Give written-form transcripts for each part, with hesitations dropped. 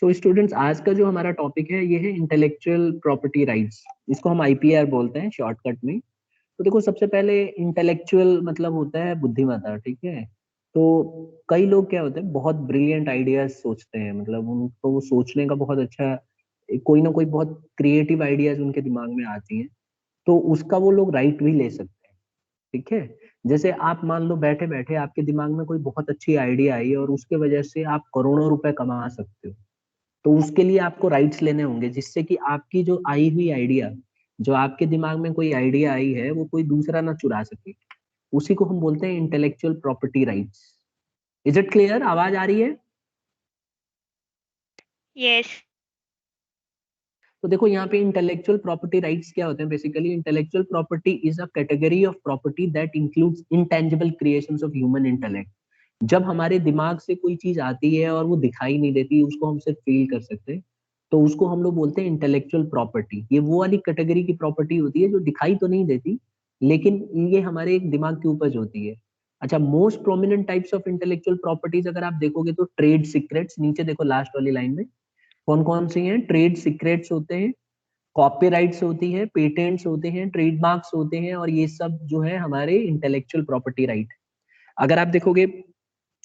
So students, आज का जो हमारा टॉपिक है ये है इंटेलेक्चुअल प्रॉपर्टी राइट्स। इसको हम आईपीआर बोलते हैं शॉर्टकट में। तो देखो, सबसे पहले इंटेलेक्चुअल मतलब होता है बुद्धिमत्ता, ठीक है। तो कई लोग क्या होते हैं, बहुत ब्रिलियंट आइडियाज सोचते हैं, मतलब उनको वो सोचने का बहुत अच्छा, कोई ना कोई बहुत क्रिएटिव आइडियाज उनके दिमाग में आती हैं। तो उसका वो लोग राइट भी ले सकते हैं, ठीक है। जैसे आप मान लो बैठे बैठे आपके दिमाग में कोई बहुत अच्छी आइडिया आई और उसके वजह से आप करोड़ों रुपए कमा सकते हो। तो उसके लिए आपको राइट्स लेने होंगे, जिससे कि आपकी जो आई हुई आइडिया, जो आपके दिमाग में कोई आइडिया आई है, वो कोई दूसरा ना चुरा सके। उसी को हम बोलते हैं intellectual property rights. Is it clear? आवाज आ रही है? Yes. तो देखो, यहाँ पे इंटेलेक्चुअल प्रॉपर्टी राइट्स क्या होते हैं। Basically intellectual property is a category of property that includes intangible creations of human intellect. जब हमारे दिमाग से कोई चीज आती है और वो दिखाई नहीं देती, उसको हम सिर्फ फील कर सकते हैं, तो उसको हम लोग बोलते हैं इंटेलेक्चुअल प्रॉपर्टी। ये वो वाली कैटेगरी की प्रॉपर्टी होती है जो दिखाई तो नहीं देती, लेकिन ये हमारे एक दिमाग की उपज होती है। अच्छा, most prominent types of intellectual properties अगर आप देखोगे तो ट्रेड सीक्रेट्स, नीचे देखो लास्ट वाली लाइन में कौन कौन सी हैं। ट्रेड सीक्रेट्स होते हैं, कॉपीराइट्स होती है, पेटेंट्स होते हैं, ट्रेडमार्क्स होते हैं, और ये सब जो है हमारे इंटेलेक्चुअल प्रॉपर्टी राइट। अगर आप देखोगे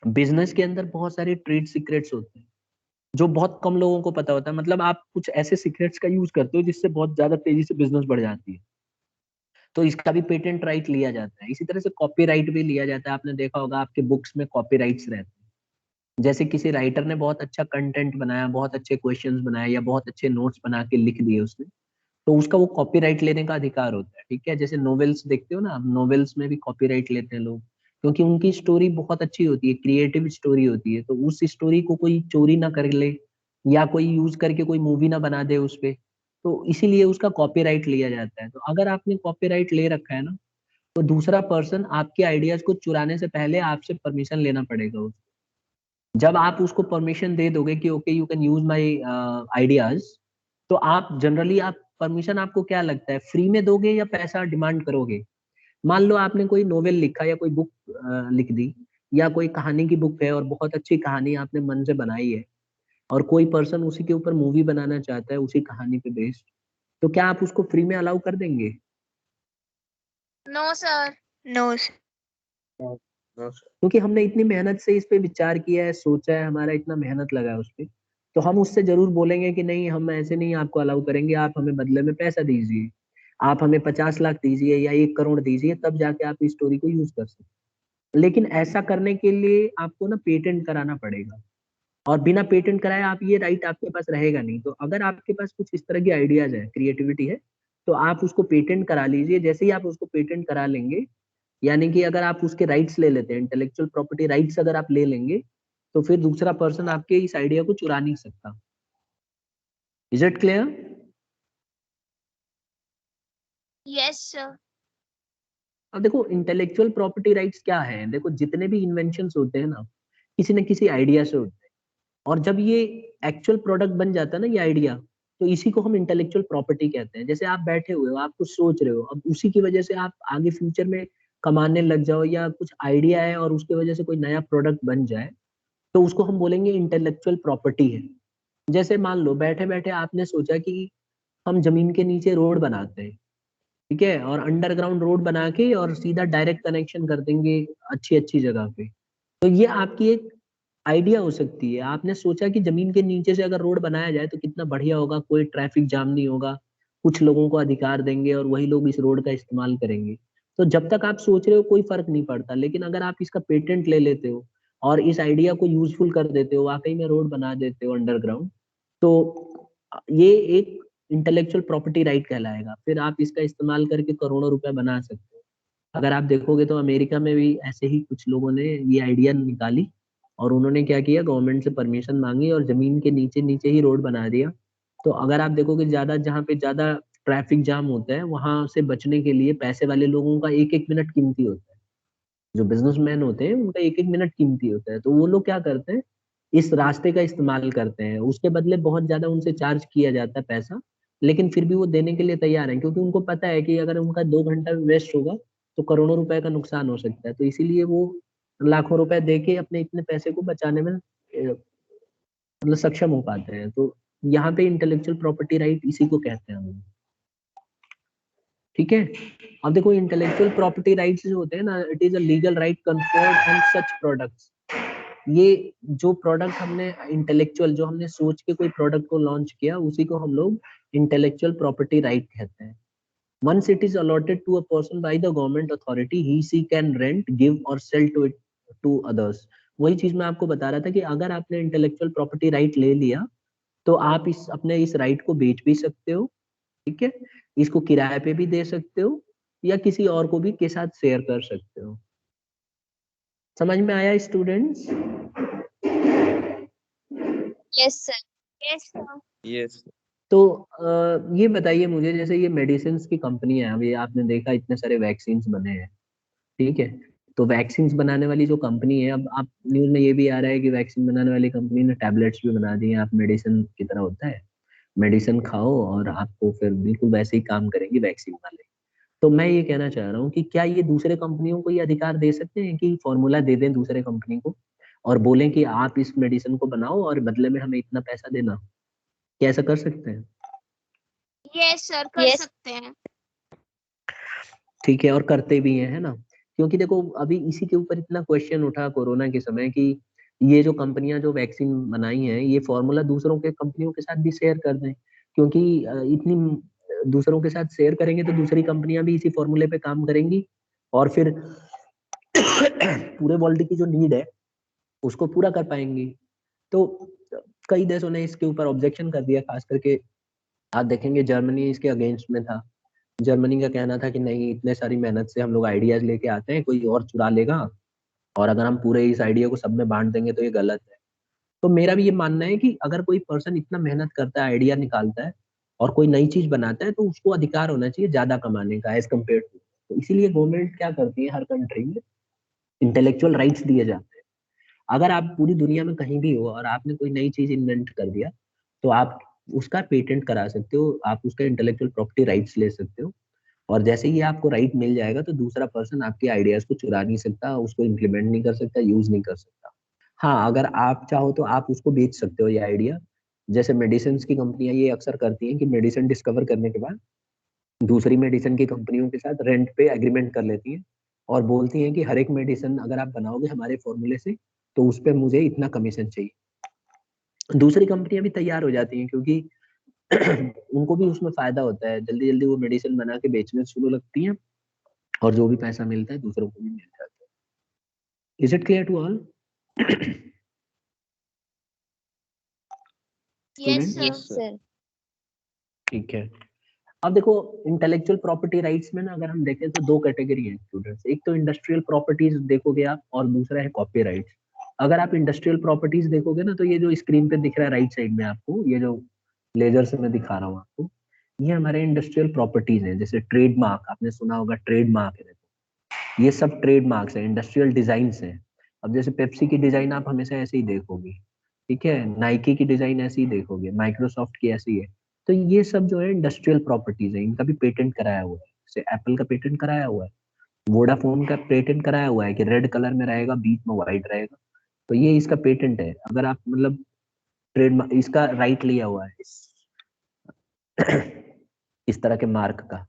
बिजनेस के अंदर बहुत सारे ट्रेड सीक्रेट्स होते हैं जो बहुत कम लोगों को पता होता है। मतलब आप कुछ ऐसे सीक्रेट्स का यूज करते हो जिससे बहुत ज्यादा तेजी से बिजनेस बढ़ जाती है, तो इसका भी पेटेंट राइट लिया जाता है। इसी तरह से कॉपीराइट भी लिया जाता है। आपने देखा होगा आपके बुक्स में कॉपीराइट्स रहते हैं। जैसे किसी राइटर ने बहुत अच्छा कंटेंट बनाया, बहुत अच्छे क्वेश्चंस बनाए, या बहुत अच्छे नोट्स बना के लिख दिए उसने, तो उसका वो कॉपीराइट लेने का अधिकार होता है, ठीक है। जैसे नॉवेल्स देखते हो ना, आप नॉवेल्स में भी कॉपीराइट लेते हैं लोग, क्योंकि उनकी स्टोरी बहुत अच्छी होती है, क्रिएटिव स्टोरी होती है। तो उस स्टोरी को कोई चोरी ना कर ले, या कोई यूज करके कोई मूवी ना बना दे उस पे, तो इसीलिए उसका कॉपीराइट लिया जाता है। तो अगर आपने कॉपीराइट ले रखा है ना, तो दूसरा पर्सन आपके आइडियाज को चुराने से पहले आपसे परमिशन लेना पड़ेगा उसको। जब आप उसको परमिशन दे दोगे कि okay you can use my ideas, तो आप जनरली, आप परमिशन आपको क्या लगता है, फ्री में दोगे या पैसा डिमांड करोगे? मान लो आपने कोई नोवेल लिखा या कोई बुक लिख दी, या कोई कहानी की बुक है और बहुत अच्छी कहानी आपने मन से बनाई है, और कोई पर्सन उसी के ऊपर मूवी बनाना चाहता है उसी कहानी पे बेस्ड, तो क्या आप उसको फ्री में अलाउ कर देंगे? No, sir. No, sir. क्योंकि हमने इतनी मेहनत से इस पे विचार किया है, सोचा है, हमारा इतना मेहनत लगा है उस पे, तो हम उससे जरूर बोलेंगे कि नहीं, हम ऐसे नहीं आपको अलाउ करेंगे, आप हमें बदले में पैसा दीजिए, आप हमें 50 लाख दीजिए या 1 करोड़ दीजिए, तब जाके आप इस स्टोरी को यूज कर सकते हैं। लेकिन ऐसा करने के लिए आपको ना पेटेंट कराना पड़ेगा, और बिना पेटेंट कराए आप ये राइट आपके पास रहेगा नहीं। तो अगर आपके पास कुछ इस तरह की आइडियाज है, क्रिएटिविटी है, तो आप उसको पेटेंट करा लीजिए। जैसे ही आप उसको पेटेंट करा लेंगे, यानी कि अगर आप उसके राइट्स ले लेते हैं, इंटेलेक्चुअल प्रॉपर्टी राइट्स अगर आप ले लेंगे, तो फिर दूसरा पर्सन आपके इस आइडिया को चुरा नहीं सकता। Is it clear? Yes, sir. अब देखो, इंटेलेक्चुअल प्रॉपर्टी राइट्स क्या है। देखो, जितने भी इन्वेंशंस होते हैं ना, किसी न किसी आइडिया से होते हैं, और जब ये एक्चुअल प्रोडक्ट बन जाता है ना, ये आइडिया, तो इसी को हम इंटेलेक्चुअल प्रॉपर्टी कहते हैं। जैसे आप बैठे हुए हो, आप कुछ सोच रहे हो, अब उसी की वजह से आप आगे फ्यूचर में कमाने लग जाओ, या कुछ आइडिया है और उसकी वजह से कोई नया प्रोडक्ट बन जाए, तो उसको हम बोलेंगे इंटेलेक्चुअल प्रॉपर्टी है। जैसे मान लो बैठे बैठे आपने सोचा कि हम जमीन के नीचे रोड बनाते हैं, ठीक है, और अंडरग्राउंड रोड बना के और सीधा डायरेक्ट कनेक्शन कर देंगे अच्छी अच्छी जगह पे। तो ये आपकी एक आइडिया हो सकती है। आपने सोचा कि जमीन के नीचे से अगर रोड बनाया जाए तो कितना बढ़िया होगा, कोई ट्रैफिक जाम नहीं होगा, कुछ लोगों को अधिकार देंगे और वही लोग इस रोड का इस्तेमाल करेंगे। तो जब तक आप सोच रहे हो कोई फर्क नहीं पड़ता, लेकिन अगर आप इसका पेटेंट ले लेते हो और इस आइडिया को यूजफुल कर देते हो, वाकई में रोड बना देते हो अंडरग्राउंड, तो ये एक इंटेलेक्चुअल प्रॉपर्टी राइट कहलाएगा। फिर आप इसका इस्तेमाल करके करोड़ों रुपए बना सकते हो। अगर आप देखोगे तो अमेरिका में भी ऐसे ही कुछ लोगों ने ये आइडिया निकाली, और उन्होंने क्या किया, गवर्नमेंट से परमिशन मांगी और जमीन के नीचे नीचे ही रोड बना दिया। तो अगर आप देखोगे, ज्यादा जहाँ पे ज्यादा ट्रैफिक जाम होता है, वहां से बचने के लिए पैसे वाले लोगों का एक एक मिनट कीमती होता है। जो बिजनेसमैन होते हैं उनका एक एक मिनट कीमती होता है, तो वो लोग क्या करते हैं, इस रास्ते का इस्तेमाल करते हैं। उसके बदले बहुत ज्यादा उनसे चार्ज किया जाता है पैसा, लेकिन फिर भी वो देने के लिए तैयार है, क्योंकि उनको पता है कि अगर उनका 2 घंटा वेस्ट होगा तो करोड़ों रुपए का नुकसान हो सकता है। तो इसीलिए वो लाखों रुपए दे के अपने इतने पैसे को बचाने में मतलब सक्षम हो पाते हैं। तो यहाँ पे इंटेलेक्चुअल प्रॉपर्टी राइट इसी को कहते हैं हम लोग। ठीक है, अब देखो इंटेलेक्चुअल प्रॉपर्टी राइट्स जो होते हैं ना, it is a legal right conferred on such products. ये जो प्रोडक्ट हमने इंटेलेक्चुअल, जो हमने सोच के कोई प्रोडक्ट को लॉन्च किया, उसी को हम लोग इंटेलेक्चुअल प्रॉपर्टी राइट कहते हैं। Once it is allotted to a person by the government authority, he can rent, give or sell to it to others. वही चीज मैं आपको बता रहा था कि अगर आपने इंटेलेक्चुअल प्रॉपर्टी राइट ले लिया तो आप इस अपने इस राइट को बेच भी सकते हो, ठीक है, इसको किराए पे भी दे सकते हो या किसी और को भी के साथ शेयर कर सकते हो। समझ में आया students? Yes, sir. Yes, sir. Yes तो ये बताइए मुझे, जैसे ये मेडिसिन की कंपनी है, अभी आपने देखा इतने सारे वैक्सीन बने हैं, ठीक है, तो वैक्सीन बनाने वाली जो कंपनी है, अब आप न्यूज में ये भी आ रहा है कि वैक्सीन बनाने वाली कंपनी ने टैबलेट्स भी बना दिए, आप मेडिसिन की तरह होता है, मेडिसिन खाओ और आपको फिर बिल्कुल वैसे ही काम करेंगी वैक्सीन वाले। तो मैं ये कहना चाह रहा हूँ कि क्या ये दूसरे कंपनियों को ये अधिकार दे सकते हैं कि फॉर्मूला दे दें दूसरे कंपनी को और बोलें कि आप इस मेडिसिन को बनाओ और बदले में हमें इतना पैसा देना? क्या ऐसा कर सकते हैं? Yes, sir. कर Yes. सकते हैं। ठीक है, और करते भी हैं, है ना? क्योंकि देखो अभी इसी के ऊपर इतना क्वेश्चन उठा कोरोना के समय कि ये जो कंपनियां जो वैक्सीन बनाई हैं, ये फॉर्मूला दूसरों के कंपनियों के साथ भी शेयर कर दें, क्योंकि इतनी दूसरों के साथ शेयर करेंगे तो दूसरी कंपनियां भी इसी फॉर्मूले पे काम करेंगी और फिर पूरे वर्ल्ड की जो नीड है उसको पूरा कर पाएंगी। तो कई देशों ने इसके ऊपर ऑब्जेक्शन कर दिया, खास करके आप देखेंगे जर्मनी इसके अगेंस्ट में था। जर्मनी का कहना था कि नहीं, इतने सारी मेहनत से हम लोग आइडियाज लेके आते हैं, कोई और चुरा लेगा और अगर हम पूरे इस आइडिया को सब में बांट देंगे तो ये गलत है। तो मेरा भी ये मानना है कि अगर कोई पर्सन इतना मेहनत करता है, आइडिया निकालता है और कोई नई चीज बनाता है, तो उसको अधिकार होना चाहिए ज्यादा कमाने का एज कम्पेयर टू। तो इसीलिए गवर्नमेंट क्या करती है, हर कंट्री में इंटेलेक्चुअल राइट्स दिए जाते हैं। अगर आप पूरी दुनिया में कहीं भी हो और आपने कोई नई चीज इन्वेंट कर दिया, तो आप उसका पेटेंट करा सकते हो, आप उसका इंटेलेक्चुअल प्रॉपर्टी राइट्स ले सकते हो। और जैसे ही आपको राइट मिल जाएगा तो दूसरा पर्सन आपके आइडियाज को चुरा नहीं सकता, उसको इम्प्लीमेंट नहीं कर सकता, यूज नहीं कर सकता। हाँ, अगर आप चाहो तो आप उसको बेच सकते हो ये आइडिया। जैसे मेडिसिन की कंपनियां ये अक्सर करती हैं कि मेडिसिन डिस्कवर करने के बाद दूसरी मेडिसिन की कंपनियों के साथ रेंट पे एग्रीमेंट कर लेती हैं और बोलती हैं कि हर एक मेडिसिन अगर आप बनाओगे हमारे फॉर्मूले से तो उस पर मुझे इतना कमीशन चाहिए। दूसरी कंपनियां भी तैयार हो जाती हैं क्योंकि उनको भी उसमें फायदा होता है, जल्दी जल्दी वो मेडिसिन बना के बेचने शुरू लगती हैं और जो भी पैसा मिलता है दूसरों को भी मिल जाता है। Is it clear to all Yes, student? sir. Yes sir ठीक है, अब देखो इंटेलेक्चुअल प्रॉपर्टी राइट्स में ना अगर हम देखें तो दो कैटेगरी है स्टूडेंट्स, एक तो इंडस्ट्रियल प्रॉपर्टीज देखोगे आप और दूसरा है कॉपीराइट्स। अगर आप इंडस्ट्रियल प्रॉपर्टीज देखोगे ना तो ये जो स्क्रीन पे दिख रहा है राइट साइड में आपको, ये जो लेजर से मैं दिखा रहा हूँ आपको, ये हमारे इंडस्ट्रियल प्रॉपर्टीज हैं। जैसे ट्रेडमार्क, आपने सुना होगा ट्रेडमार्क है, ये सब ट्रेडमार्क्स हैं, इंडस्ट्रियल डिजाइन हैं। अब जैसे पेप्सी की डिजाइन आप हमेशा ऐसे ही देखोगे, ठीक है, नाइकी की डिजाइन ऐसे ही देखोगे, माइक्रोसॉफ्ट की ऐसी है। तो ये सब जो है इंडस्ट्रियल प्रॉपर्टीज है, इनका भी पेटेंट कराया हुआ है। जैसे एप्पल का पेटेंट कराया हुआ है, वोडाफोन का पेटेंट कराया हुआ है कि रेड कलर में रहेगा, बीच में व्हाइट रहेगा। तो ये इसका पेटेंट है, अगर आप मतलब ट्रेड इसका राइट लिया हुआ है इस तरह के मार्क का।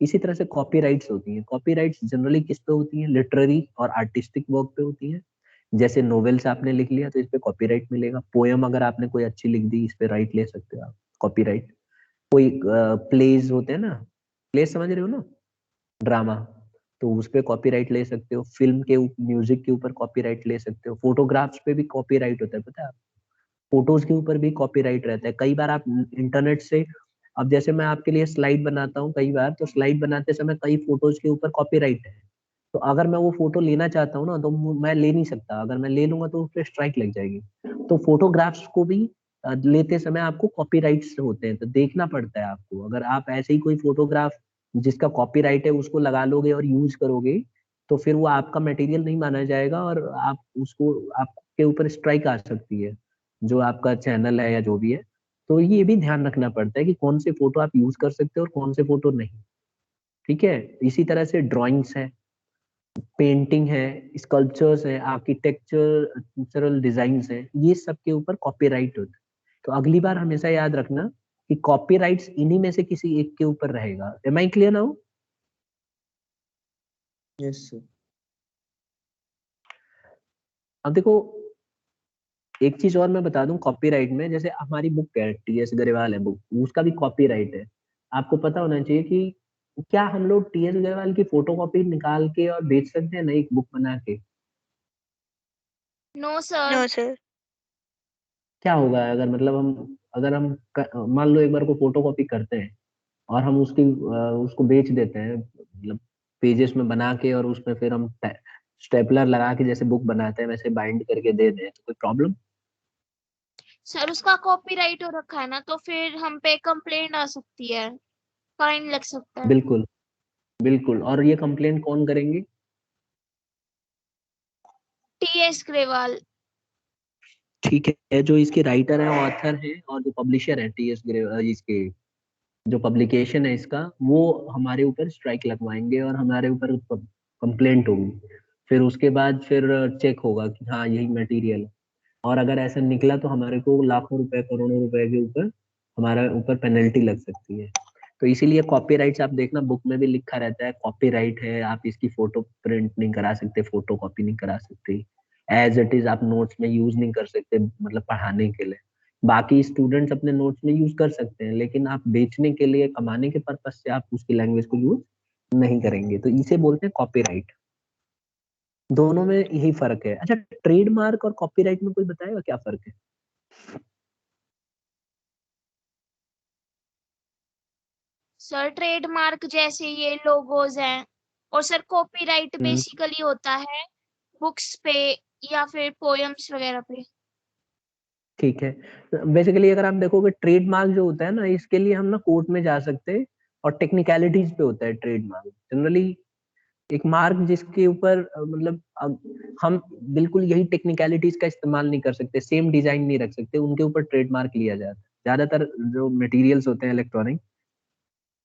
इसी तरह से कॉपीराइट्स होती हैं। कॉपीराइट्स जनरली किस पे होती हैं? लिटरेरी और आर्टिस्टिक वर्क पे होती हैं। जैसे नोवेल्स आपने लिख लिया तो इस पे कॉपीराइट मिलेगा। पोयम अगर आपने कोई अच्छी लिख दी, इस पे राइट ले सकते हो आप, कॉपीराइट। कोई प्लेज होते हैं ना, प्लेज समझ रहे हो ना, ड्रामा, तो उस पे कॉपीराइट ले सकते हो। फिल्म के म्यूजिक के ऊपर कॉपीराइट ले सकते हो। फोटोग्राफ्स पे भी कॉपीराइट होता है, पता है? फोटोज के ऊपर भी कॉपीराइट रहता है। कई बार आप इंटरनेट से, अब जैसे मैं आपके लिए स्लाइड बनाता हूँ कई बार, तो स्लाइड बनाते समय कई फोटोज के ऊपर कॉपीराइट है। तो अगर मैं वो फोटो लेना चाहता हूँ ना तो मैं ले नहीं सकता, अगर मैं ले लूंगा तो उस पर स्ट्राइक लग जाएगी। तो फोटोग्राफ्स को भी लेते समय आपको कॉपीराइट्स होते हैं, तो देखना पड़ता है आपको। अगर आप ऐसे ही कोई फोटोग्राफ जिसका कॉपीराइट है उसको लगा लोगे और यूज करोगे तो फिर वो आपका मटेरियल नहीं माना जाएगा और आप उसको, आपके ऊपर स्ट्राइक आ सकती है, जो आपका चैनल है या जो भी है। तो ये भी ध्यान रखना पड़ता है कि कौन से फोटो आप यूज कर सकते हो और कौन से फोटो नहीं। ठीक है, इसी तरह से ड्राइंग्स है, पेंटिंग है, स्कल्पचर्स है, आर्किटेक्चरल डिजाइन्स है, ये सब के ऊपर कॉपीराइट होता है। तो अगली बार हमेशा याद रखना कि कॉपीराइट्स इन्हीं में से किसी एक के ऊपर रहेगा। Am I clear now? Yes sir. अब देखो, एक चीज और मैं बता दूं कॉपीराइट में, जैसे हमारी बुक है, टीएस गरेवाल है बुक, उसका भी कॉपीराइट है। आपको पता होना चाहिए कि क्या हम लोग टीएस गरेवाल की फोटोकॉपी निकाल के और बेच सकते हैं ना एक बुक बना के? No sir. No sir. क्या होगा अगर मतलब अगर हम मान लो एक बार को फोटोकॉपी करते हैं और हम उसको बेच देते हैं, मतलब पेजेस में बना के, और उसमें फिर हम स्टेपलर लगा के जैसे बुक बनाते हैं वैसे बाइंड करके दे दें, तो कोई प्रॉब्लम? सर उसका कॉपीराइट हो रखा है ना, तो फिर हम पे कंप्लेंट आ सकती है, फाइन लग सकता है। बिल्कुल बिल्कुल। और ये कंप्लेंट कौन करेंगे? टीएस ग्रेवाल। ठीक है, जो इसके राइटर है, ऑथर है, और जो पब्लिशर है टीएस इसके जो पब्लिकेशन है इसका, वो हमारे ऊपर स्ट्राइक लगवाएंगे और हमारे ऊपर कंप्लेंट होगी। फिर उसके बाद फिर चेक होगा कि हाँ यही मटेरियल है, और अगर ऐसा निकला तो हमारे को लाखों रुपए करोड़ों रुपए के ऊपर हमारा ऊपर पेनल्टी लग सकती है। तो इसीलिए कॉपीराइट्स आप देखना बुक में भी लिखा रहता है, कॉपीराइट है, आप इसकी फोटो प्रिंट नहीं करा सकते, फोटो कॉपी नहीं करा सकते, एज इट इज आप नोट्स में यूज नहीं कर सकते, मतलब पढ़ाने के लिए। बाकी स्टूडेंट्स अपने नोट्स में यूज कर सकते हैं, लेकिन आप बेचने के लिए, कमाने के पर्पज से आप उसकी लैंग्वेज को यूज नहीं करेंगे, तो इसे बोलते हैं कॉपीराइट। दोनों में यही फर्क है। अच्छा, ट्रेडमार्क और कॉपीराइट में कोई बताएगा क्या फर्क है? सर ट्रेडमार्क जैसे ये लोगोज हैं, और सर कॉपीराइट हम्म, बेसिकली होता है बुक्स पे या फिर पोयम्स वगैरह पे। ठीक है। बेसिकली अगर आप देखोगे ट्रेडमार्क जो होता है ना, इसके लिए हम ना कोर्ट में जा सकते हैं, और टेक्निकलिटीज पे होता है ट्रेडमार्क जनरली। एक मार्क जिसके ऊपर मतलब हम बिल्कुल यही टेक्निकलिटीज का इस्तेमाल नहीं कर सकते, सेम डिजाइन नहीं रख सकते, उनके ऊपर ट्रेडमार्क लिया जाता है। ज्यादातर जो मटेरियल्स होते हैं इलेक्ट्रॉनिक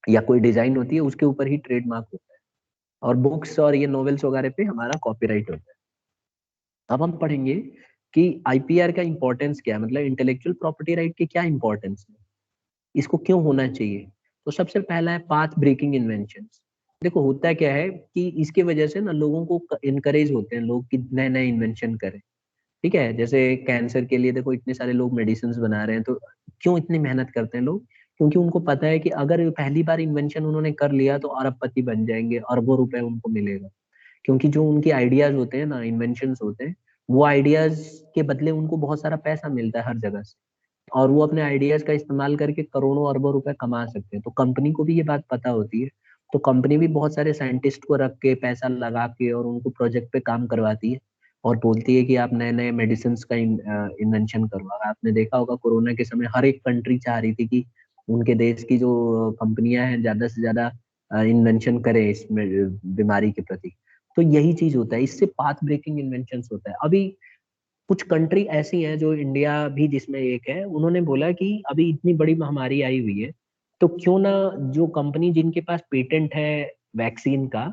या कोई डिजाइन होती है, उसके ऊपर ही ट्रेडमार्क होता है, और बुक्स और ये नॉवेल्स वगैरह पे हमारा कॉपीराइट होता है। अब हम पढ़ेंगे कि आईपीआर का इंपॉर्टेंस क्या है, मतलब इंटेलेक्चुअल प्रॉपर्टी राइट की क्या इंपॉर्टेंस है, इसको क्यों होना चाहिए। तो सबसे पहला है पाथ ब्रेकिंग इन्वेंशन। देखो होता क्या है कि इसके वजह से ना लोगों को इनकरेज होते हैं लोग कि नए नए इन्वेंशन करें। ठीक है, जैसे कैंसर के लिए देखो इतने सारे लोग मेडिसिन बना रहे हैं, तो क्यों इतनी मेहनत करते हैं लोग? क्योंकि उनको पता है कि अगर पहली बार इन्वेंशन उन्होंने कर लिया तो अरबपति बन जाएंगे, अरबों रुपए उनको मिलेगा। क्योंकि जो उनके आइडियाज होते हैं ना, इन्वेंशन होते हैं, वो आइडियाज के बदले उनको बहुत सारा पैसा मिलता है हर जगह से, और वो अपने आइडियाज का इस्तेमाल करके करोड़ों अरबों रुपए कमा सकते हैं। तो कंपनी को भी ये बात पता होती है, तो कंपनी भी बहुत सारे साइंटिस्ट को रख के पैसा लगा के और उनको प्रोजेक्ट पे काम करवाती है, और बोलती है कि आप नए नए मेडिसिन का इन्वेंशन करो। आपने देखा होगा कोरोना के समय हर एक कंट्री चाह रही थी कि उनके देश की जो कंपनियां हैं ज्यादा से ज्यादा इन्वेंशन करें इस बीमारी के प्रति। तो यही चीज होता है, इससे पाथ ब्रेकिंग इन्वेंशन होता है। अभी कुछ कंट्री ऐसी हैं, जो इंडिया भी जिसमें एक है, उन्होंने बोला कि अभी इतनी बड़ी महामारी आई हुई है, तो क्यों ना जो कंपनी जिनके पास पेटेंट है वैक्सीन का,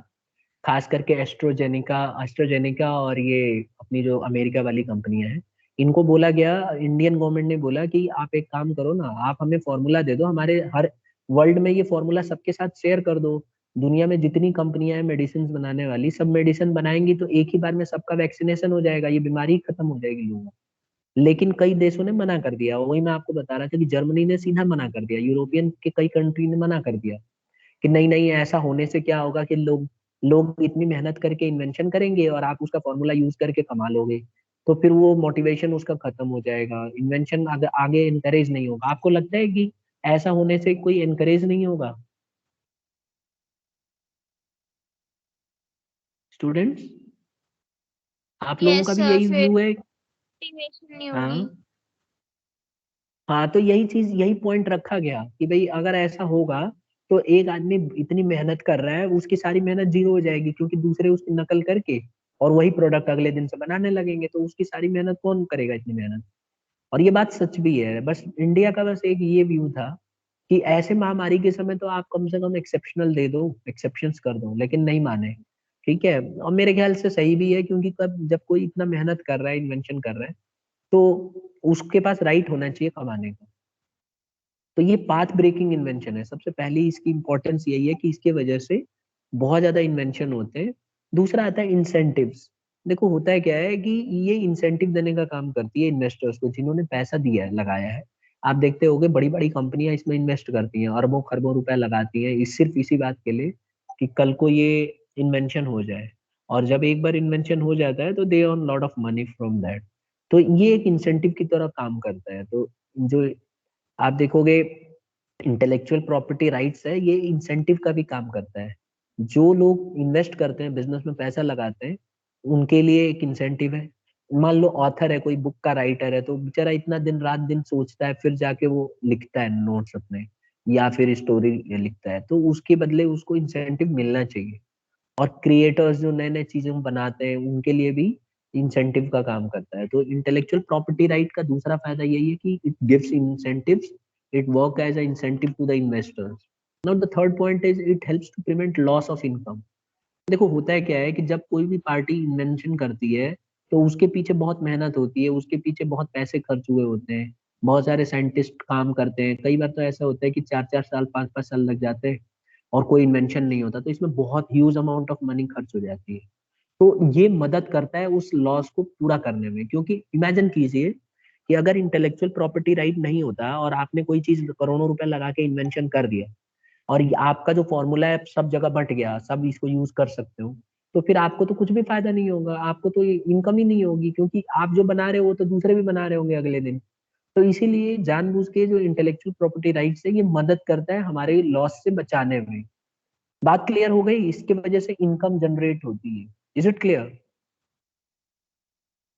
खास करके एस्ट्रोजेनिका एस्ट्रोजेनिका और ये अपनी जो अमेरिका वाली कंपनियां हैं, इनको बोला गया, इंडियन गवर्नमेंट ने बोला कि आप एक काम करो ना, आप हमें फॉर्मूला दे दो, हमारे हर वर्ल्ड में ये फॉर्मूला सबके साथ शेयर कर दो। दुनिया में जितनी कंपनियां हैं मेडिसिन बनाने वाली, सब मेडिसिन बनाएंगी तो एक ही बार में सबका वैक्सीनेशन हो जाएगा, ये बीमारी खत्म हो जाएगी लोगों की। लेकिन कई देशों ने मना कर दिया, वही मैं आपको बता रहा था कि जर्मनी ने सीधा मना कर दिया, यूरोपियन के कई कंट्री ने मना कर दिया कि नहीं नहीं, ऐसा होने से क्या होगा कि लोग लोग इतनी मेहनत करके इन्वेंशन करेंगे और आप उसका फॉर्मूला यूज करके कमा लोगे, तो फिर वो मोटिवेशन उसका खत्म हो जाएगा, इन्वेंशन आगे आगे इनकरेज नहीं होगा। आपको लगता है कि ऐसा होने से कोई इनकरेज नहीं होगा स्टूडेंट्स? आप लोगों यस का भी सर, यही फिर व्यू है? मोटिवेशन नहीं होगी। हाँ हाँ, तो यही चीज, यही पॉइंट रखा गया कि भाई अगर ऐसा होगा तो एक आदमी इतनी मेहनत कर रहा है, उसकी सारी मेहनत जीरो हो जाएगी, क्योंकि दूसरे उसकी नकल करके और वही प्रोडक्ट अगले दिन से बनाने लगेंगे, तो उसकी सारी मेहनत कौन करेगा इतनी मेहनत? और ये बात सच भी है। बस इंडिया का बस एक ये व्यू था कि ऐसे महामारी के समय तो आप कम से कम एक्सेप्शनल दे दो, एक्सेप्शंस कर दो, लेकिन नहीं माने, ठीक है, और मेरे ख्याल से सही भी है, क्योंकि कब जब कोई इतना मेहनत कर रहा है, इन्वेंशन कर रहा है, तो उसके पास राइट होना चाहिए कमाने का। तो ये पाथ ब्रेकिंग इन्वेंशन है। सबसे पहली इसकी इंपॉर्टेंस यही है कि इसके वजह से बहुत ज्यादा इन्वेंशन होते हैं। दूसरा आता है इंसेंटिव्स। देखो होता है क्या है कि ये इंसेंटिव देने का काम करती है इन्वेस्टर्स को, जिन्होंने पैसा दिया है, लगाया है। आप देखते होगे बड़ी बड़ी कंपनियां इसमें इन्वेस्ट करती हैं, अरबों खरबों रुपए लगाती हैं सिर्फ इसी बात के लिए कि कल को ये इन्वेंशन हो जाए। और जब एक बार इन्वेंशन हो जाता है तो they earn lot of money from that. तो ये एक इंसेंटिव की तरह काम करता है। तो जो आप देखोगे इंटेलेक्चुअल प्रॉपर्टी राइट्स है, ये इंसेंटिव का भी काम करता है। जो लोग इन्वेस्ट करते हैं, बिजनेस में पैसा लगाते हैं, उनके लिए एक इंसेंटिव है। मान लो ऑथर है, कोई बुक का राइटर है, तो बेचारा इतना दिन रात दिन सोचता है, फिर जाके वो लिखता है नोट्स अपने, या फिर स्टोरी लिखता है, तो उसके बदले उसको इंसेंटिव मिलना चाहिए। और क्रिएटर्स जो नए नए चीजें बनाते हैं, उनके लिए भी इंसेंटिव का काम करता है। तो इंटेलेक्चुअल प्रॉपर्टी राइट का दूसरा फायदा यही है कि it gives incentives, it work as a incentive to the investors. Now the third point is it helps to prevent loss of income. देखो होता है क्या है कि जब कोई भी पार्टी इन्वेंशन करती है, तो उसके पीछे बहुत मेहनत होती है, उसके पीछे बहुत पैसे खर्च हुए होते हैं, बहुत सारे साइंटिस्ट काम करते हैं। कई बार तो ऐसा होता है कि 4 4 साल 5 5 साल लग जाते हैं और कोई इन्वेंशन नहीं होता, तो इसमें बहुत ह्यूज अमाउंट ऑफ मनी खर्च हो जाती है। तो ये मदद करता है उस लॉस को पूरा करने में, क्योंकि इमेजिन कीजिए कि अगर इंटेलेक्चुअल प्रॉपर्टी राइट नहीं होता और आपने कोई चीज करोड़ों रुपए लगा के इन्वेंशन कर दिया, और ये आपका जो फॉर्मूला है सब जगह बंट गया, सब इसको यूज कर सकते हो, तो फिर आपको तो कुछ भी फायदा नहीं होगा, आपको तो इनकम ही नहीं होगी, क्योंकि आप जो बना रहे हो तो दूसरे भी बना रहे होंगे अगले दिन। तो इसीलिए जानबूझ के जो इंटेलेक्चुअल प्रॉपर्टी राइट्स है, ये मदद करता है हमारे लॉस से बचाने में। बात क्लियर हो गई? इसके वजह से इनकम जनरेट होती है। Is it clear?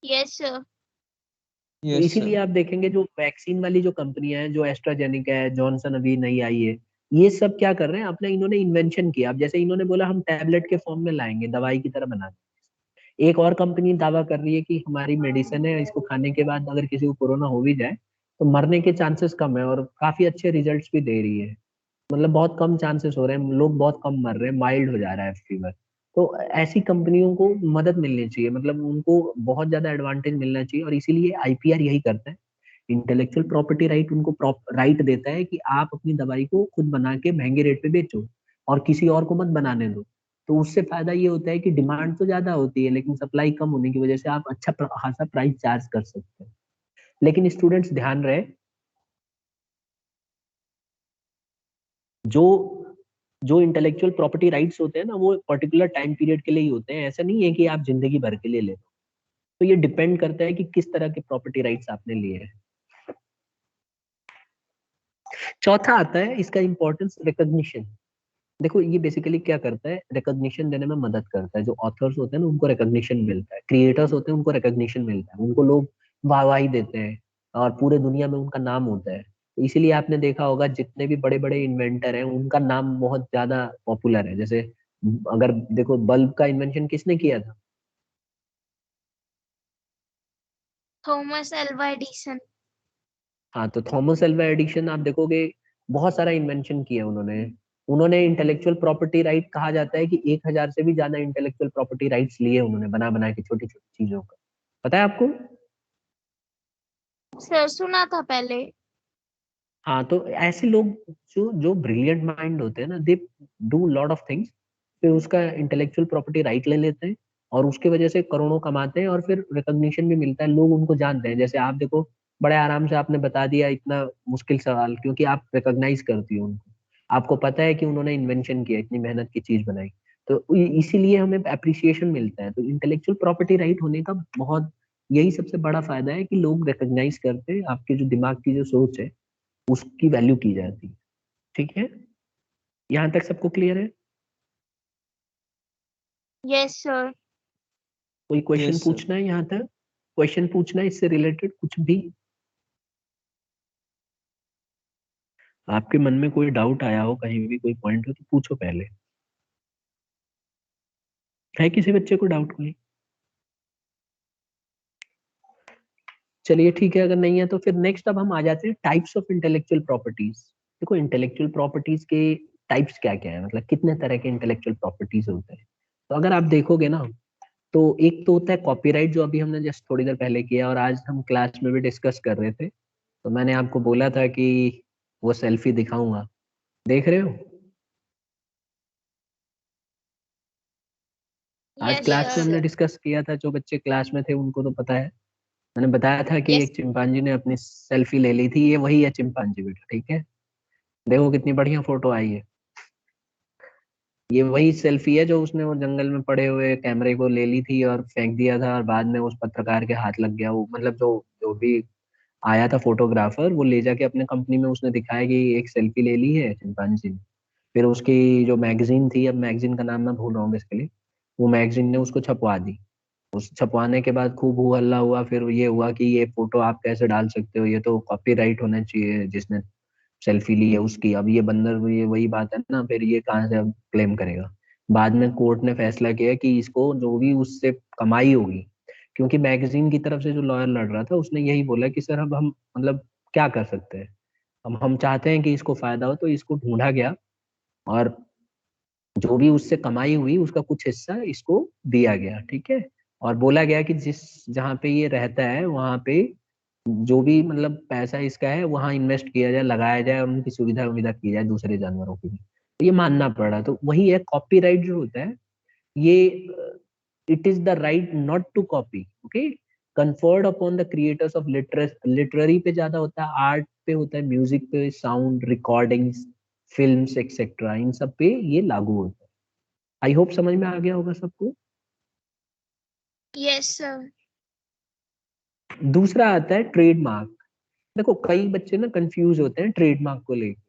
Yes sir. तो यस इसीलिए सर। आप देखेंगे जो वैक्सीन वाली जो कंपनियां हैं, जो एस्ट्राजेनिका है, जॉनसन अभी नई आई है, ये सब क्या कर रहे हैं, अपना इन्होंने इन्वेंशन किया। अब जैसे इन्होंने बोला हम टैबलेट के फॉर्म में लाएंगे, दवाई की तरह बना देंगे। एक और कंपनी दावा कर रही है कि हमारी मेडिसिन है, इसको खाने के बाद अगर किसी को कोरोना हो भी जाए तो मरने के चांसेस कम है, और काफी अच्छे रिजल्ट्स भी दे रही है। मतलब बहुत कम चांसेस हो रहे हैं, लोग बहुत कम मर रहे हैं, माइल्ड हो जा रहा है फीवर। तो ऐसी कंपनियों को मदद मिलनी चाहिए, मतलब उनको बहुत ज्यादा एडवांटेज मिलना चाहिए, और इसीलिए आईपीआर यही करता है। इंटेलेक्चुअल प्रॉपर्टी राइट उनको राइट देता है कि आप अपनी दवाई को खुद बना के महंगे रेट पे बेचो, और किसी और को मत बनाने दो। तो उससे फायदा ये होता है कि डिमांड तो ज्यादा होती है, लेकिन सप्लाई कम होने की वजह से आप अच्छा खासा प्राइस चार्ज कर सकते हैं। लेकिन स्टूडेंट्स ध्यान रहे, जो जो इंटेलेक्चुअल प्रॉपर्टी राइट्स होते हैं ना, वो पर्टिकुलर टाइम पीरियड के लिए ही होते हैं। ऐसा नहीं है कि आप जिंदगी भर के लिए ले लो। तो ये डिपेंड करता है कि किस तरह के प्रॉपर्टी राइट्स आपने लिए हैं। चौथा आता है इसका इंपॉर्टेंस, रिकॉग्निशन। देखो ये बेसिकली क्या करता है, रिकॉग्निशन देने में मदद करता है। जो ऑथर्स होते हैं ना, उनको रिकॉग्निशन मिलता है, क्रिएटर्स होते हैं उनको रिकॉग्निशन मिलता है, उनको लोग वाहवाही देते हैं, और पूरे दुनिया में उनका नाम होता है। तो इसीलिए आपने देखा होगा जितने भी बड़े बड़े इन्वेंटर हैं, उनका नाम बहुत ज्यादा पॉपुलर है। जैसे अगर देखो बल्ब का इन्वेंशन किसने किया था? Thomas Alva Edison. हाँ, तो थॉमस एल्वा एडिसन आप देखोगे बहुत सारा इन्वेंशन किया उन्होंने। उन्होंने इंटेलेक्चुअल प्रॉपर्टी राइट, कहा जाता है कि 1,000 से भी ज्यादा इंटेलेक्चुअल प्रॉपर्टी राइट्स लिए उन्होंने, बना बना के छोटी छोटी चीजों का। पता है आपको? सर सुना था पहले। हाँ, तो ऐसे लोग जो जो ब्रिलियंट माइंड होते हैं ना, they do lot of things, फिर उसका इंटेलेक्चुअल प्रॉपर्टी राइट ले लेते हैं, और उसके वजह से करोड़ों कमाते हैं, और फिर रिकॉग्निशन भी मिलता है, लोग उनको जानते हैं। जैसे आप देखो, बड़े आराम से आपने बता दिया इतना मुश्किल सवाल, क्योंकि आप रिकॉग्नाइज करती हो उनको, आपको पता है कि उन्होंने इन्वेंशन किया, इतनी मेहनत की चीज बनाई। तो इसीलिए हमें अप्रिसिएशन मिलता है। तो इंटेलेक्चुअल प्रॉपर्टी राइट होने का बहुत, यही सबसे बड़ा फायदा है कि लोग रिकॉग्नाइज करते हैं, आपके जो दिमाग की जो सोच है उसकी वैल्यू की जाती है। ठीक है, यहाँ तक सबको क्लियर है? Yes sir. कोई क्वेश्चन यस सर। पूछना है यहाँ तक? क्वेश्चन पूछना है इससे रिलेटेड कुछ भी? आपके मन में कोई डाउट आया हो, कहीं भी कोई पॉइंट हो तो पूछो पहले। है किसी बच्चे को डाउट कोई? चलिए ठीक है, अगर नहीं है तो फिर नेक्स्ट अब हम आ जाते हैं टाइप्स ऑफ इंटेलेक्चुअल प्रॉपर्टीज। देखो इंटेलेक्चुअल प्रॉपर्टीज के टाइप्स क्या क्या है, मतलब कितने तरह के इंटेलेक्चुअल प्रॉपर्टीज होते हैं। तो अगर आप देखोगे ना, तो एक तो होता है कॉपीराइट, जो अभी हमने जस्ट थोड़ी देर पहले किया और आज हम क्लास में भी डिस्कस कर रहे थे। तो मैंने आपको बोला था कि वो सेल्फी दिखाऊंगा, देख रहे हो? आज यस क्लास में सर। हमने डिस्कस किया था, जो बच्चे क्लास में थे उनको तो पता है। मैंने बताया था कि यस। एक चिंपांजी ने अपनी सेल्फी ले ली थी, ये वही है चिंपांजी बेटा, ठीक है। देखो कितनी बढ़िया फोटो आई है। ये वही सेल्फी है जो उसने वो जंगल में पड़े हुए कैमरे को ले ली थी और फेंक दिया था, और बाद में उस पत्रकार के हाथ लग गया वो, मतलब जो जो भी आया था फोटोग्राफर, वो ले जाके अपने कंपनी में उसने दिखाया कि एक सेल्फी ले ली है चिंपांजी ने। फिर उसकी जो मैगजीन थी, अब मैगजीन का नाम मैं भूल रहा हूँ बेसिकली, वो मैगजीन ने उसको छपवा दी। उस छपवाने के बाद खूब हो हल्ला हुआ, फिर ये हुआ कि ये फोटो आप कैसे डाल सकते हो, ये तो कॉपीराइट होना चाहिए जिसने सेल्फी ली है उसकी। अब ये बंदर, ये वही बात है ना, फिर ये कहाँ से अब क्लेम करेगा। बाद में कोर्ट ने फैसला किया कि इसको जो भी उससे कमाई होगी, क्योंकि मैगजीन की तरफ से जो लॉयर लड़ रहा था उसने यही बोला कि सर अब हम मतलब क्या कर सकते हैं, हम चाहते हैं कि इसको फायदा हो, तो इसको ढूंढा गया और जो भी उससे कमाई हुई उसका कुछ हिस्सा इसको दिया गया, ठीक है। और बोला गया कि जिस जहाँ पे ये रहता है वहां पे जो भी मतलब पैसा इसका है वहां इन्वेस्ट किया जाए, लगाया जाए, और उनकी सुविधा उविधा की जाए दूसरे जानवरों की भी। तो ये मानना पड़ा, तो वही है कॉपीराइट जो होता है ये, it is the right not to copy, okay, conferred upon the creators of literary पे ज्यादा होता है, आर्ट पे होता है, म्यूजिक पे, साउंड रिकॉर्डिंग्स, फिल्म्स एक्सेट्रा, इन सब पे ये लागू होता है। आई होप समझ में आ गया होगा सबको। Yes sir. दूसरा आता है ट्रेडमार्क। देखो कई बच्चे ना कंफ्यूज होते हैं ट्रेडमार्क को लेकर।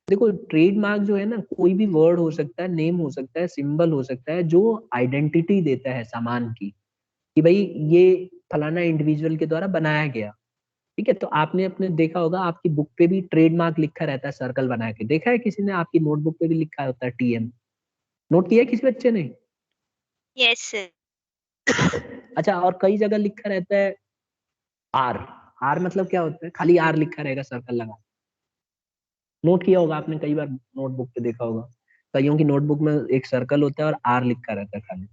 देखो ट्रेडमार्क जो है ना, कोई भी वर्ड हो सकता है, नेम हो सकता है, सिंबल हो सकता है, जो आइडेंटिटी देता है सामान की, कि भाई ये फलाना इंडिविजुअल के द्वारा बनाया गया। ठीक है, तो आपने अपने देखा होगा आपकी बुक पे भी ट्रेडमार्क लिखा रहता है, सर्कल बना के, देखा है किसी ने? आपकी नोटबुक पे भी लिखा होता है टीएम, नोट किया है किसी बच्चे ने? Yes sir. अच्छा, और कई जगह लिखा रहता है आर। आर मतलब क्या होता है? खाली आर लिखा रहेगा सर्कल लगा। नोट किया होगा आपने, कई बार नोटबुक पे देखा होगा, कईयों की नोटबुक में एक सर्कल होता है और आर लिखा रहता है खाली।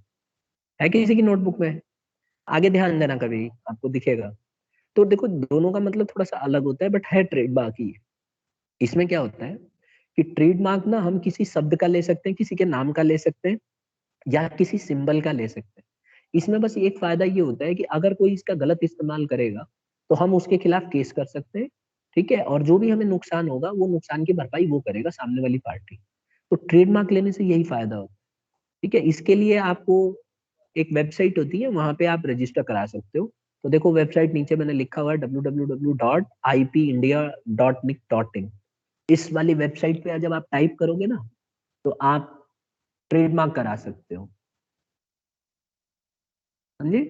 है किसी की नोटबुक में? आगे ध्यान देना, कभी आपको दिखेगा। तो देखो दोनों का मतलब थोड़ा सा अलग होता है, बट है ट्रेडमार्क ही। इसमें क्या होता है कि ट्रेडमार्क ना हम किसी शब्द का ले सकते हैं, किसी के नाम का ले सकते हैं, या किसी सिंबल का ले सकते हैं। इसमें बस एक फायदा ये होता है कि अगर कोई इसका गलत इस्तेमाल करेगा तो हम उसके खिलाफ केस कर सकते हैं, ठीक है, और जो भी हमें नुकसान होगा वो नुकसान की भरपाई वो करेगा, सामने वाली पार्टी। तो ट्रेडमार्क लेने से यही फायदा होता है, ठीक है। इसके लिए आपको एक वेबसाइट होती है, वहां पे आप रजिस्टर करा सकते हो। तो देखो वेबसाइट नीचे मैंने लिखा हुआ है www.ipindia.nic.in। इस वाली वेबसाइट पे जब आप टाइप करोगे ना, तो आप ट्रेडमार्क करा सकते हो, समझे?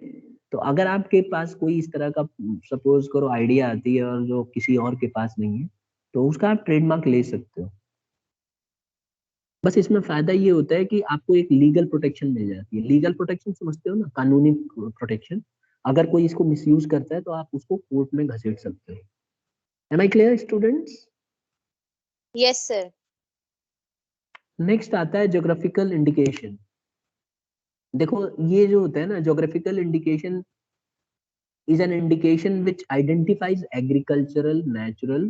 तो अगर आपके पास कोई इस तरह का सपोज करो आइडिया आती है और जो किसी और के पास नहीं है, तो उसका आप ट्रेडमार्क ले सकते हो। बस इसमें फायदा ये होता है कि आपको एक लीगल प्रोटेक्शन मिल जाती है। लीगल प्रोटेक्शन समझते हो ना, कानूनी प्रोटेक्शन। अगर कोई इसको मिसयूज करता है तो आप उसको कोर्ट में घसीट सकते हो। Am I clear students? Yes sir. Next आता है ज्योग्राफिकल इंडिकेशन। देखो ये जो होता है ना, geographical indication is an indication which identifies agricultural, natural,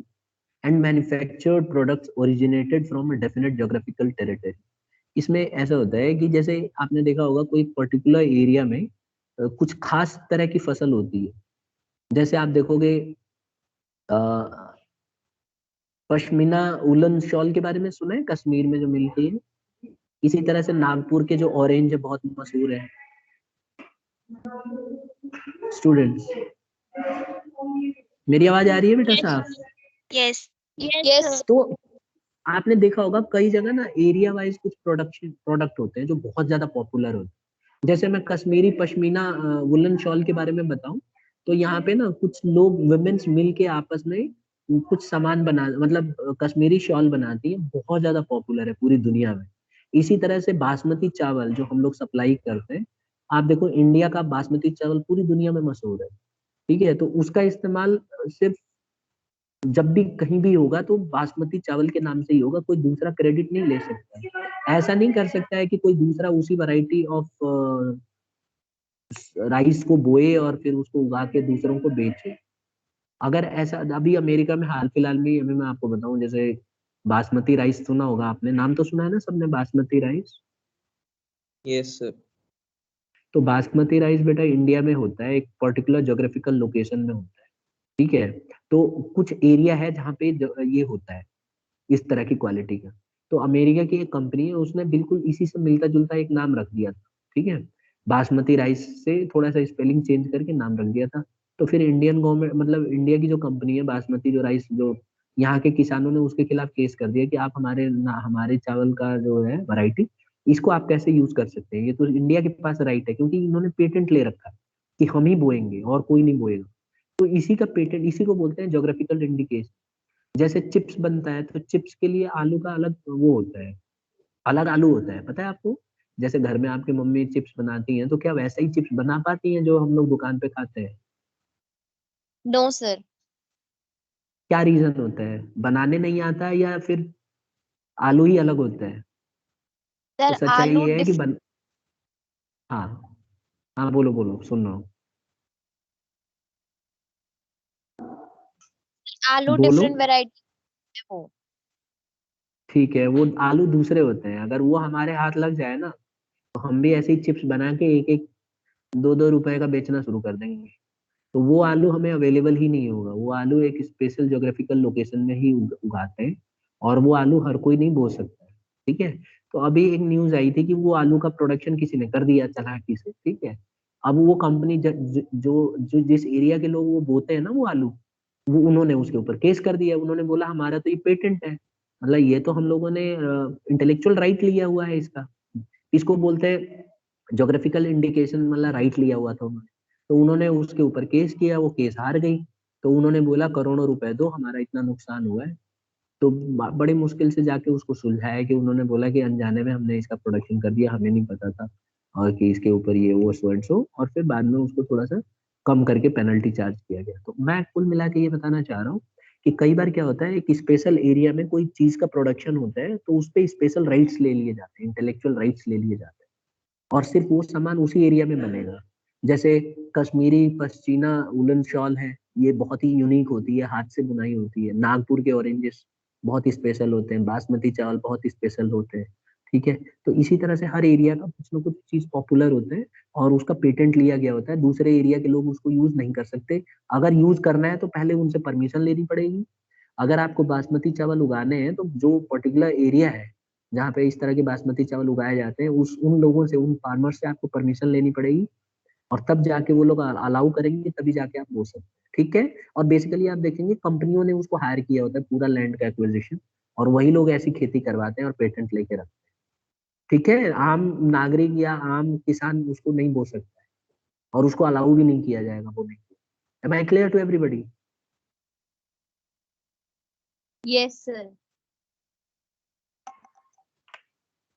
and manufactured products originated from a definite geographical territory। इसमें ऐसा होता है कि जैसे आपने देखा होगा कोई पर्टिकुलर एरिया में कुछ खास तरह की फसल होती है। जैसे आप देखोगे पश्मीना उलन शॉल के बारे में सुना है, कश्मीर में जो मिलती है। इसी तरह से नागपुर के जो ऑरेंज बहुत मशहूर है स्टूडेंट्स। मेरी आवाज आ रही है बेटा यस। साहब? यस। यस। तो आपने देखा होगा कई जगह ना एरिया वाइज कुछ प्रोडक्ट होते हैं जो बहुत ज्यादा पॉपुलर होते हैं। जैसे मैं कश्मीरी पश्मीना वुलन शॉल के बारे में बताऊं, तो यहाँ पे ना कुछ लोग वुमेन्स मिल के आपस में कुछ सामान बना, मतलब कश्मीरी शॉल बनाती है, बहुत ज्यादा पॉपुलर है पूरी दुनिया में। इसी तरह से बासमती चावल जो हम लोग सप्लाई करते हैं, आप देखो इंडिया का बासमती चावल पूरी दुनिया में मशहूर है, ठीक है। तो उसका इस्तेमाल सिर्फ जब भी कहीं भी होगा तो बासमती चावल के नाम से ही होगा, कोई दूसरा क्रेडिट नहीं ले सकता है। ऐसा नहीं कर सकता है कि कोई दूसरा उसी वैरायटी ऑफ राइस को बोए और फिर उसको उगा के दूसरों को बेचे। अगर ऐसा, अभी अमेरिका में हाल फिलहाल में अभी मैं आपको बताऊं, जैसे बासमती राइस सुना होगा आपने, नाम तो सुना है ना सबने, बासमती राइस। Yes sir. तो बासमती राइस बेटा इंडिया में होता है, एक पर्टिकुलर ज्योग्राफिकल लोकेशन में होता है, ठीक है। तो कुछ एरिया है जहाँ पे ये होता है इस तरह की क्वालिटी का। तो अमेरिका की एक कंपनी है, उसने बिल्कुल इसी से मिलता जुलता एक नाम रख दिया था, ठीक है। बासमती राइस से थोड़ा सा स्पेलिंग चेंज करके नाम रख दिया था। तो फिर इंडियन गवर्नमेंट, मतलब इंडिया की जो कंपनी है बासमती जो राइस, जो यहाँ के किसानों ने उसके खिलाफ केस कर दिया कि आप हमारे चावल का जो है वैरायटी, इसको आप कैसे यूज कर सकते हैं, ये तो इंडिया के पास राइट है, क्योंकि इन्होंने पेटेंट ले रखा है कि हम ही बोएंगे और कोई नहीं बोएगा। तो इसी का पेटेंट, इसी को बोलते हैं ज्योग्राफिकल इंडिकेशन। जैसे चिप्स बनता है, तो चिप्स के लिए आलू का अलग वो होता है, अलग आलू होता है, पता है आपको। जैसे घर में आपकी मम्मी चिप्स बनाती हैं, तो क्या वैसा ही चिप्स बना पाती हैं जो हम लोग दुकान पे खाते हैं? No sir. क्या रीजन होता है, बनाने नहीं आता है या फिर आलू ही अलग होता है? तो सर सच्चाई आलू ये है कि हाँ, हाँ बोलो बोलो, सुन रहा हूँ। आलू बोलो। डिफरेंट वेराइटी है वो। ठीक है, वो आलू दूसरे होते हैं, अगर वो हमारे हाथ लग जाए ना, तो हम भी ऐसे ही चिप्स बना के एक एक दो दो रुपए का बेचना शुरू कर देंगे। तो वो आलू हमें अवेलेबल ही नहीं होगा, वो आलू एक स्पेशल ज्योग्राफिकल लोकेशन में ही उगाते हैं, और वो आलू हर कोई नहीं बो सकता है, ठीक है। तो अभी एक न्यूज आई थी कि वो आलू का प्रोडक्शन किसी ने कर दिया चालाकी से, ठीक है। अब वो कंपनी जो जिस एरिया के लोग वो बोते हैं ना वो आलू, वो उन्होंने उसके ऊपर केस कर दिया। उन्होंने बोला हमारा तो ये पेटेंट है, मतलब ये तो हम लोगों ने इंटेलेक्चुअल राइट लिया हुआ है इसका, इसको बोलते हैं ज्योग्राफिकल इंडिकेशन, मतलब राइट लिया हुआ था उन्होंने। तो उन्होंने उसके ऊपर केस किया, वो केस हार गई। तो उन्होंने बोला करोड़ों रुपए दो, हमारा इतना नुकसान हुआ है। तो बड़ी मुश्किल से जाके उसको सुलझाया, कि उन्होंने बोला कि अनजाने में हमने इसका प्रोडक्शन कर दिया, हमें नहीं पता था, और कि इसके ऊपर ये वो सो, और फिर बाद में उसको थोड़ा सा कम करके पेनल्टी चार्ज किया गया। तो मैं कुल मिला के ये बताना चाह रहा हूँ कि कई बार क्या होता है, एक स्पेशल एरिया में कोई चीज का प्रोडक्शन होता है, तो उस पे स्पेशल राइट्स ले लिए जाते हैं, इंटेलेक्चुअल राइट्स ले लिए जाते हैं, और सिर्फ वो सामान उसी एरिया में बनेगा। जैसे कश्मीरी पश्मीना वुलन शॉल है, ये बहुत ही यूनिक होती है, हाथ से बुनाई होती है। नागपुर के ऑरेंजेस बहुत ही स्पेशल होते हैं, बासमती चावल बहुत ही स्पेशल होते हैं, ठीक है। तो इसी तरह से हर एरिया का कुछ ना कुछ चीज पॉपुलर होता है, और उसका पेटेंट लिया गया होता है, दूसरे एरिया के लोग उसको यूज नहीं कर सकते। अगर यूज करना है तो पहले उनसे परमिशन लेनी पड़ेगी। अगर आपको बासमती चावल उगाने हैं, तो जो पर्टिकुलर एरिया है जहाँ पे इस तरह के बासमती चावल उगाए जाते हैं, उस उन लोगों से, उन फार्मर से आपको परमिशन लेनी पड़ेगी, और तब जाके वो लोग अलाउ करेंगे, तभी जाके आप बो सकते हैं, ठीक है। और बेसिकली आप देखेंगे कंपनियों ने उसको हायर किया होता है, पूरा लैंड का एक्विजिशन, और वही लोग ऐसी खेती करवाते हैं और पेटेंट लेके रखते हैं, ठीक है। आम नागरिक या आम किसान उसको नहीं बो सकता है, और उसको अलाउ भी नहीं किया जाएगा बोने के लिए। Am I clear to everybody? Yes sir.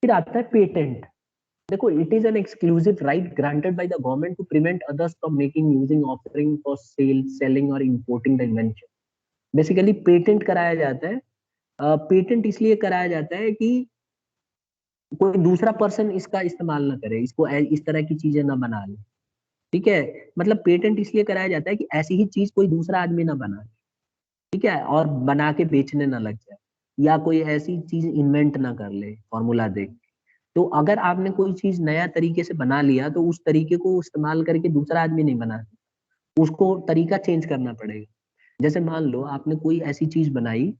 फिर आता है पेटेंट। देखो, it is an exclusive right granted by the government to prevent others from making, using, offering for sale, selling और importing the invention. Basically patent कराया जाता है। Patent इसलिए कराया जाता है कि कोई दूसरा पर्सन इसका इस्तेमाल ना करे, इसको इस तरह की चीजें ना बना ले, ठीक है। मतलब पेटेंट इसलिए कराया जाता है कि ऐसी ही चीज कोई दूसरा आदमी ना बनाए, ठीक है, और बना के बेचने ना लग जाए, या कोई ऐसी चीज इन्वेंट ना कर ले फॉर्मूला देख के। तो अगर आपने कोई चीज नया तरीके से बना लिया, तो उस तरीके को इस्तेमाल करके दूसरा आदमी नहीं बना सकता, उसको तरीका चेंज करना पड़ेगा। जैसे मान लो आपने कोई ऐसी चीज बनाई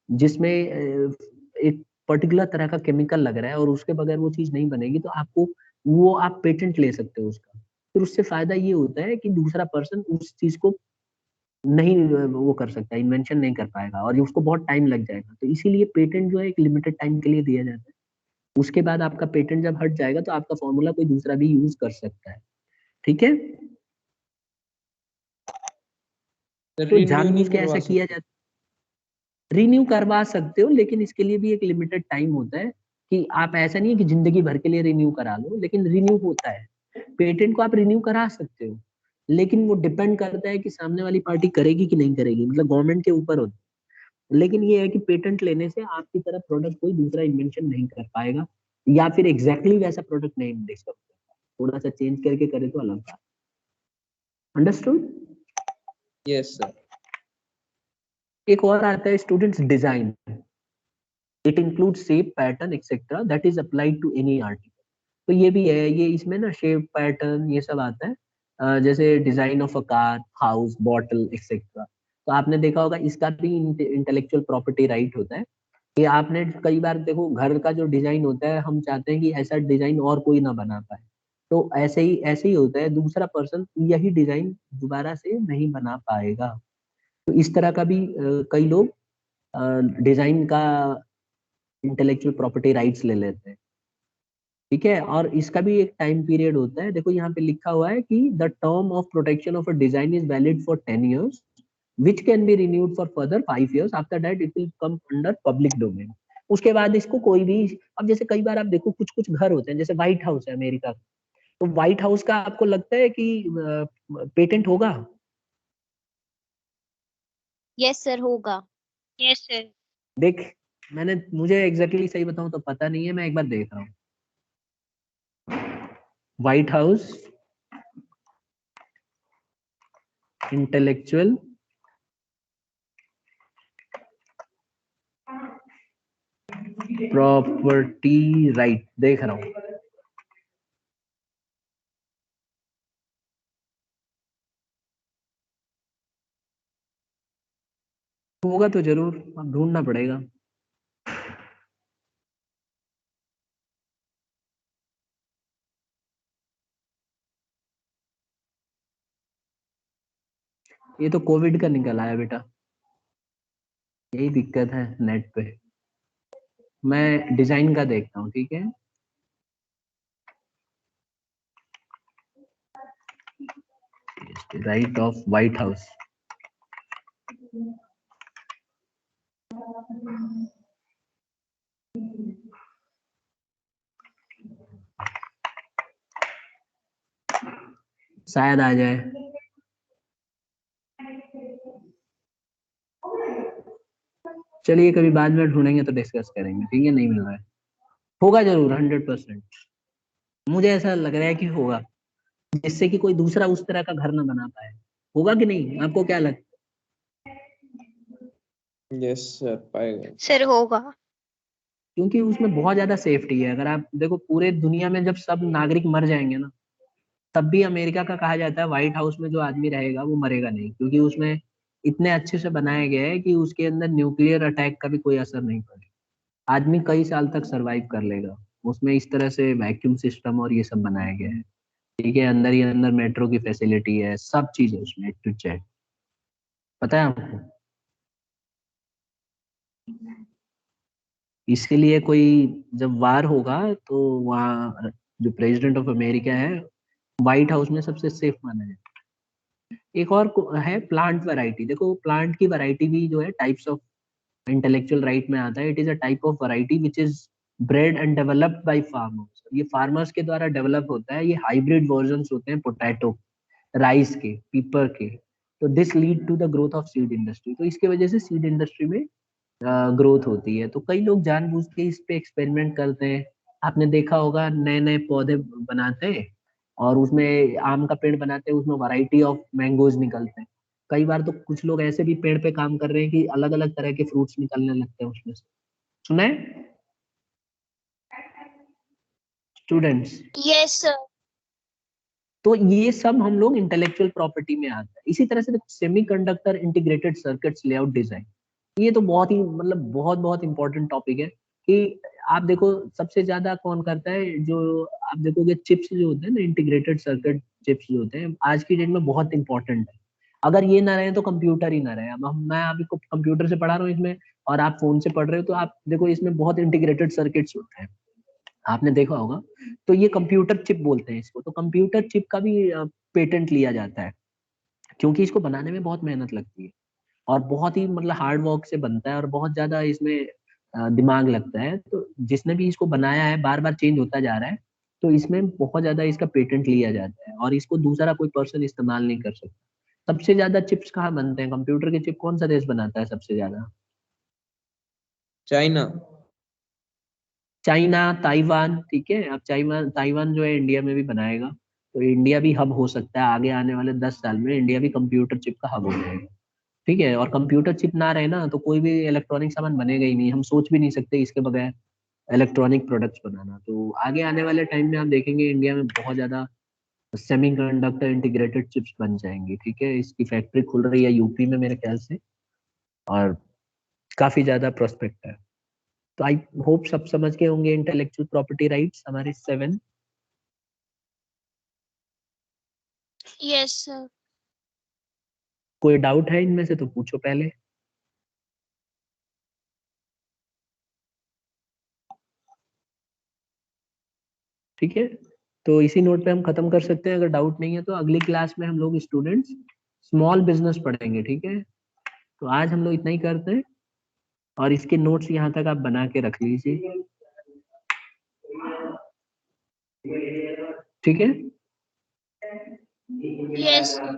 जिसमें एक पर्टिकुलर तरह का केमिकल लग रहा है, और उसके बगैर वो चीज नहीं बनेगी, तो आपको वो आप पेटेंट ले सकते हो उसका। फिर उससे फायदा ये होता है कि दूसरा पर्सन उस चीज को नहीं वो कर सकता, इन्वेंशन नहीं कर पाएगा, और ये उसको बहुत टाइम लग जाएगा। तो इसीलिए पेटेंट जो है एक लिमिटेड टाइम के लिए दिया जाता है। उसके बाद आपका पेटेंट जब हट जाएगा, तो आपका फॉर्मूला कोई दूसरा भी यूज कर सकता है, ठीक है। तो रिन्यू नहीं जानबूझ के करवा ऐसा किया सकते? जाता है, रिन्यू करवा सकते हो, लेकिन इसके लिए भी एक लिमिटेड टाइम होता है, कि आप ऐसा नहीं है कि जिंदगी भर के लिए रिन्यू करा लो, लेकिन रिन्यू होता है। पेटेंट को आप रिन्यू करा सकते हो, लेकिन वो डिपेंड करता है कि सामने वाली पार्टी करेगी कि नहीं करेगी, मतलब गवर्नमेंट के ऊपर होता है। लेकिन ये है कि पेटेंट लेने से आपकी तरह प्रोडक्ट कोई दूसरा इन्वेंशन नहीं कर पाएगा, या फिर एग्जैक्टली वैसा प्रोडक्ट नहीं डिस्कवर कर पाएगा, थोड़ा सा चेंज करके करे तो अलग बात। अंडरस्टूड? Yes, sir. एक और आता है students design. It include shape, pattern etcetera that is applied to any article. तो ये भी है, ये इसमें ना शेप, पैटर्न ये सब आता है, जैसे design of a car, house, bottle etcetera. तो आपने देखा होगा इसका भी इंटेलेक्चुअल प्रॉपर्टी राइट होता है कि आपने कई बार देखो घर का जो डिजाइन होता है, हम चाहते हैं कि ऐसा डिजाइन और कोई ना बना पाए, तो ऐसे ही होता है, दूसरा पर्सन यही डिजाइन दोबारा से नहीं बना पाएगा। तो इस तरह का भी कई लोग डिजाइन का इंटेलेक्चुअल प्रॉपर्टी राइट्स ले लेते हैं। ठीक है, और इसका भी एक टाइम पीरियड होता है, देखो यहाँ पे लिखा हुआ है कि the term of protection of a design is valid for 10 years which can be renewed for further 5 years, after that it will come under public domain। उसके बाद इसको कोई भी, अब जैसे कई बार आप देखो कुछ कुछ घर होते हैं, जैसे व्हाइट हाउस है अमेरिका का, तो व्हाइट हाउस का आपको लगता है कि पेटेंट होगा? यस सर होगा। Yes sir. देख, मुझे एग्जैक्टली सही बताऊं तो पता नहीं है, मैं एक बार देख रहा हूँ। White house intellectual property right देख रहा हूँ। होगा तो जरूर, अब ढूंढना पड़ेगा। ये तो कोविड का निकल आया बेटा, यही दिक्कत है नेट पे। मैं डिजाइन का देखता हूँ, ठीक है। राइट ऑफ व्हाइट हाउस, शायद आ जाए। चलिए कभी बाद में ढूंढेंगे तो डिस्कस करेंगे, ठीक है। नहीं मिल रहा है, होगा जरूर 100%। मुझे ऐसा लग रहा है कि होगा, जिससे कि कोई दूसरा उस तरह का घर ना बना पाए। होगा कि नहीं, आपको क्या लगता है? Yes, sir. पाएगा। सर होगा। क्योंकि उसमें बहुत ज्यादा सेफ्टी है। अगर आप देखो पूरे दुनिया में जब सब नागरिक मर जाएंगे ना, तब भी अमेरिका का कहा जाता है व्हाइट हाउस में जो आदमी रहेगा वो मरेगा नहीं, क्योंकि उसमें इतने अच्छे से बनाया गया है कि उसके अंदर न्यूक्लियर अटैक का भी कोई असर नहीं पड़ेगा। आदमी कई साल तक सरवाइव कर लेगा उसमें। इस तरह से वैक्यूम सिस्टम और ये सब बनाया गया है, ठीक है। अंदर ही अंदर मेट्रो की फैसिलिटी है, सब चीज है उसमें, टू जेड। पता है आपको? इसके लिए कोई जब वार होगा तो वहाँ जो प्रेसिडेंट ऑफ अमेरिका है, व्हाइट हाउस में सबसे सेफ माना जाता है। एक और है प्लांट वैरायटी। देखो प्लांट की वैरायटी भी जो है टाइप्स ऑफ इंटेलेक्चुअल राइट में आता है। It is a type of variety which is bread and developed by farmers. ये फार्मर्स के द्वारा डेवलप होता है। ये हाइब्रिड वर्जन्स होते हैं पोटैटो, राइस के, पीपर के। तो this lead to the growth of seed industry. तो इसके वजह से सीड इंडस्ट्री में ग्रोथ होती है। तो कई लोग जानबूझ के इस पे एक्सपेरिमेंट करते हैं। आपने देखा होगा नए नए पौधे बनाते हैं और उसमें आम का पेड़ बनाते हैं, उसमें वैरायटी ऑफ मैंगोज निकलते हैं। कई बार तो कुछ लोग ऐसे भी पेड़ पे काम कर रहे हैं कि अलग अलग तरह के फ्रूट्स निकलने लगते हैं उसमें से। सुना है स्टूडेंट्स? Yes sir. तो ये सब हम लोग इंटेलेक्चुअल प्रॉपर्टी में आता है। इसी तरह से semiconductor integrated circuits layout design, ये तो बहुत ही मतलब बहुत बहुत इंपॉर्टेंट टॉपिक है। कि आप देखो सबसे ज्यादा कौन करता है, जो आप देखोगे चिप्स जो होते हैं ना, इंटीग्रेटेड सर्किट चिप्स जो होते हैं आज की डेट में बहुत इंपॉर्टेंट है। अगर ये ना रहे तो कंप्यूटर ही ना रहे। अब मैं अभी को कंप्यूटर से पढ़ा रहा हूँ इसमें, और आप फोन से पढ़ रहे हो, तो आप देखो इसमें बहुत इंटीग्रेटेड सर्किट्स होते हैं, आपने देखा होगा। तो ये कंप्यूटर चिप बोलते हैं इसको। तो कंप्यूटर चिप का भी पेटेंट लिया जाता है, क्योंकि इसको बनाने में बहुत मेहनत लगती है और बहुत ही मतलब हार्ड वर्क से बनता है और बहुत ज्यादा इसमें दिमाग लगता है। तो जिसने भी इसको बनाया है बार बार चेंज होता जा रहा है, तो इसमें बहुत ज्यादा इसका पेटेंट लिया जाता है और इसको दूसरा कोई पर्सन इस्तेमाल नहीं कर सकता। सबसे ज्यादा चिप्स कहाँ बनते हैं? कंप्यूटर के चिप कौन सा देश बनाता है सबसे ज्यादा? चाइना। चाइना, ताइवान, ठीक है। अब ताइवान जो है इंडिया में भी बनाएगा, तो इंडिया भी हब हो सकता है आगे आने वाले 10 साल में। इंडिया भी कंप्यूटर चिप का हब हो जाएगा, ठीक है। और कंप्यूटर चिप ना रहे ना तो कोई भी इलेक्ट्रॉनिक सामान बनेगा ही नहीं, हम सोच भी नहीं सकते इसके बगैर इलेक्ट्रॉनिक प्रोडक्ट्स बनाना। तो आगे आने वाले टाइम में आप देखेंगे इंडिया में बहुत ज्यादा सेमीकंडक्टर इंटीग्रेटेड चिप्स बन जाएंगी, ठीक है। इसकी फैक्ट्री खुल रही है यूपी में मेरे ख्याल से, और काफी ज्यादा प्रोस्पेक्ट है। तो आई होप सब समझ के होंगे इंटेलेक्चुअल प्रॉपर्टी राइट्स हमारे 7। Yes sir. कोई डाउट है इनमें से तो पूछो पहले। ठीक है, तो इसी नोट पे हम खत्म कर सकते हैं। अगर डाउट नहीं है तो अगली क्लास में हम लोग स्टूडेंट्स स्मॉल बिजनेस पढ़ेंगे, ठीक है। तो आज हम लोग इतना ही करते हैं, और इसके नोट्स यहाँ तक आप बना के रख लीजिए, ठीक है। Yes sir.